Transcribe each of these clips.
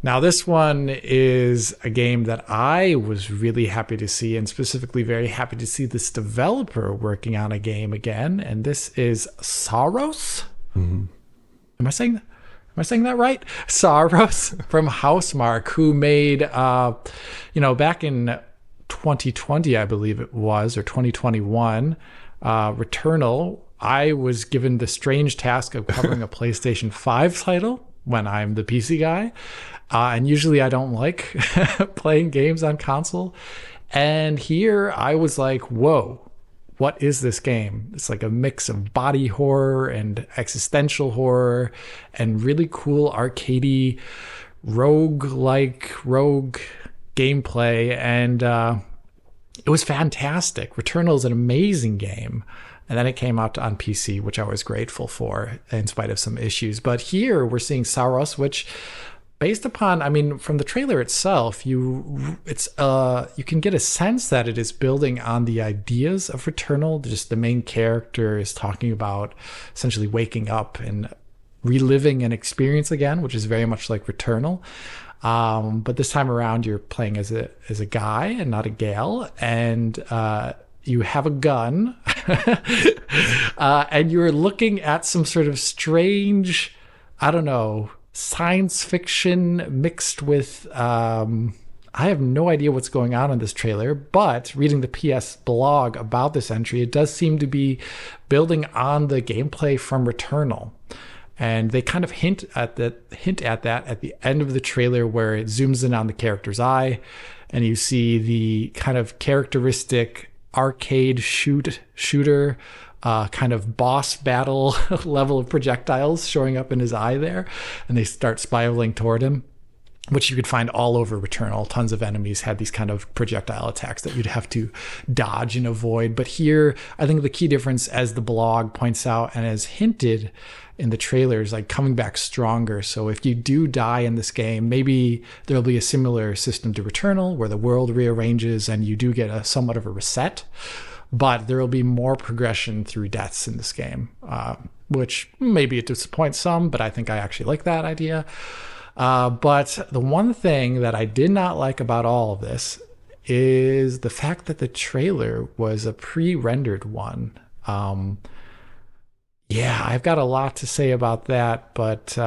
Now, this one is a game that I was really happy to see, and specifically very happy to see this developer working on a game again. And this is Saros. Mm-hmm. Am I saying that right? Saros from Housemarque, who made, back in 2020, I believe it was, or 2021, Returnal. I was given the strange task of covering a PlayStation 5 title when I'm the PC guy. And usually I don't like playing games on console. And here I was like, whoa, what is this game? It's like a mix of body horror and existential horror and really cool arcadey rogue gameplay. And it was fantastic. Returnal is an amazing game. And then it came out on PC, which I was grateful for in spite of some issues. But here we're seeing Saros, which based upon, from the trailer itself, you can get a sense that it is building on the ideas of Returnal. Just the main character is talking about essentially waking up and reliving an experience again, which is very much like Returnal. But this time around, you're playing as a guy and not a gal, and you have a gun, and you're looking at some sort of strange, I don't know, science fiction mixed with I have no idea what's going on in this trailer, but reading the PS blog about this entry, it does seem to be building on the gameplay from Returnal. And they kind of hint at that at the end of the trailer, where it zooms in on the character's eye and you see the kind of characteristic arcade shooter kind of boss battle level of projectiles showing up in his eye there, and they start spiraling toward him, which you could find all over Returnal. Tons of enemies had these kind of projectile attacks that you'd have to dodge and avoid. But here, I think the key difference, as the blog points out and as hinted in the trailers, like coming back stronger. So if you do die in this game, maybe there'll be a similar system to Returnal where the world rearranges and you do get a somewhat of a reset. But there will be more progression through deaths in this game, which maybe it disappoints some, but I think I actually like that idea. But the one thing that I did not like about all of this is the fact that the trailer was a pre-rendered one. I've got a lot to say about that, but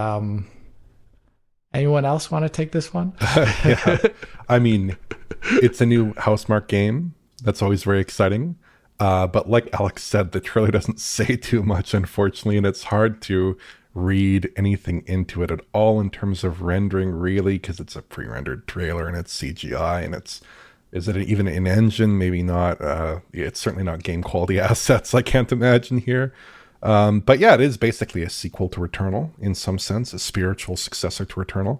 anyone else want to take this one? Yeah. It's a new Housemarque game. That's always very exciting. But like Alex said, the trailer doesn't say too much, unfortunately, and it's hard to read anything into it at all in terms of rendering, really, because it's a pre-rendered trailer and it's CGI, and is it even an engine? Maybe not. It's certainly not game quality assets, I can't imagine here. But yeah, it is basically a sequel to Returnal in some sense, a spiritual successor to Returnal.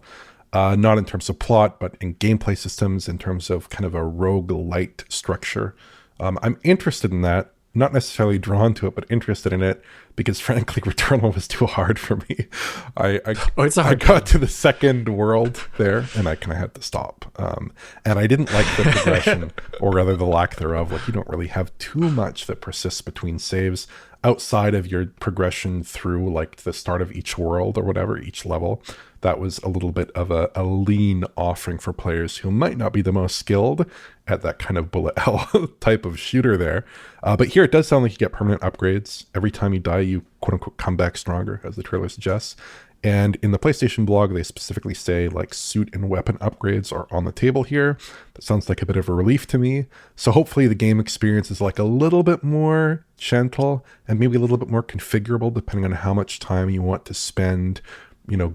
Not in terms of plot, but in gameplay systems, in terms of kind of a rogue-lite structure. I'm interested in that, not necessarily drawn to it, but interested in it because, frankly, Returnal was too hard for me. I got to the second world there, and I kind of had to stop. And I didn't like the progression, or rather the lack thereof. Like, you don't really have too much that persists between saves outside of your progression through, like, the start of each world or whatever, each level. That was a little bit of a lean offering for players who might not be the most skilled at that kind of bullet hell type of shooter there. But here it does sound like you get permanent upgrades. Every time you die, you quote unquote come back stronger, as the trailer suggests. And in the PlayStation blog, they specifically say like suit and weapon upgrades are on the table here. That sounds like a bit of a relief to me. So hopefully the game experience is like a little bit more gentle and maybe a little bit more configurable depending on how much time you want to spend,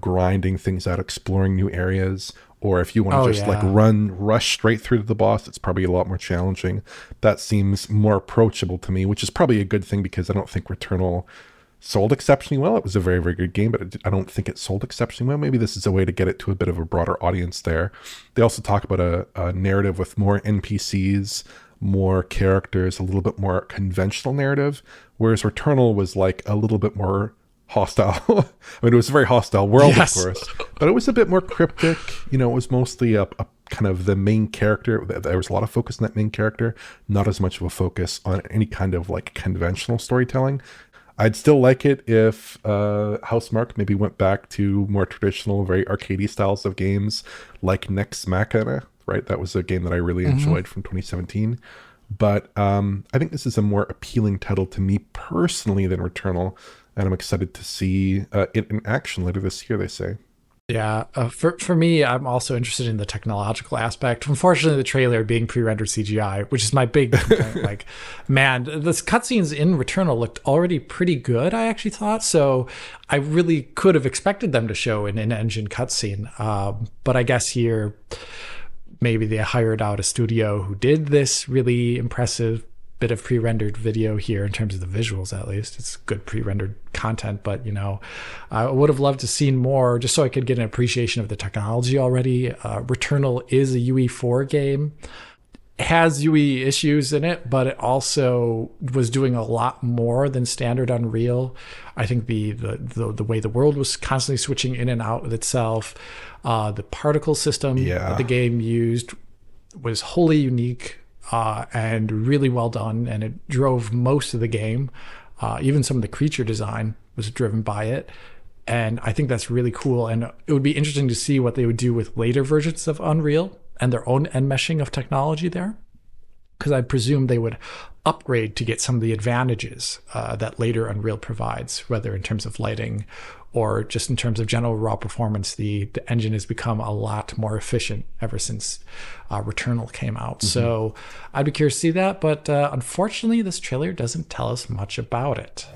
grinding things out, exploring new areas. Or if you want to rush straight through to the boss, it's probably a lot more challenging. That seems more approachable to me, which is probably a good thing because I don't think Returnal sold exceptionally well. It was a very, very good game, but I don't think it sold exceptionally well. Maybe this is a way to get it to a bit of a broader audience there. They also talk about a narrative with more NPCs, more characters, a little bit more conventional narrative, whereas Returnal was like a little bit more hostile. It was a very hostile world, yes, of course, but it was a bit more cryptic. It was mostly a kind of the main character. There was a lot of focus on that main character, not as much of a focus on any kind of like conventional storytelling. I'd still like it if Housemarque maybe went back to more traditional, very arcadey styles of games like Nex Machina, right? That was a game that I really enjoyed from 2017. But I think this is a more appealing title to me personally than Returnal, and I'm excited to see it in action later this year, they say. Yeah, for me, I'm also interested in the technological aspect. Unfortunately, the trailer being pre-rendered CGI, which is my big complaint. Like, man, the cutscenes in Returnal looked already pretty good, I actually thought. So I really could have expected them to show an in-engine cutscene. But I guess here, maybe they hired out a studio who did this really impressive bit of pre-rendered video here in terms of the visuals. At least it's good pre-rendered content, but I would have loved to seen more just so I could get an appreciation of the technology already. Returnal is a UE4 game. It has UE issues in it, but it also was doing a lot more than standard Unreal. I think the way the world was constantly switching in and out of itself, the particle system that the game used was wholly unique and really well done, and it drove most of the game. Even some of the creature design was driven by it, and I think that's really cool. And it would be interesting to see what they would do with later versions of Unreal and their own enmeshing of technology there, because I presume they would upgrade to get some of the advantages that later Unreal provides, whether in terms of lighting or just in terms of general raw performance. The engine has become a lot more efficient ever since Returnal came out. So I'd be curious to see that, but unfortunately this trailer doesn't tell us much about it.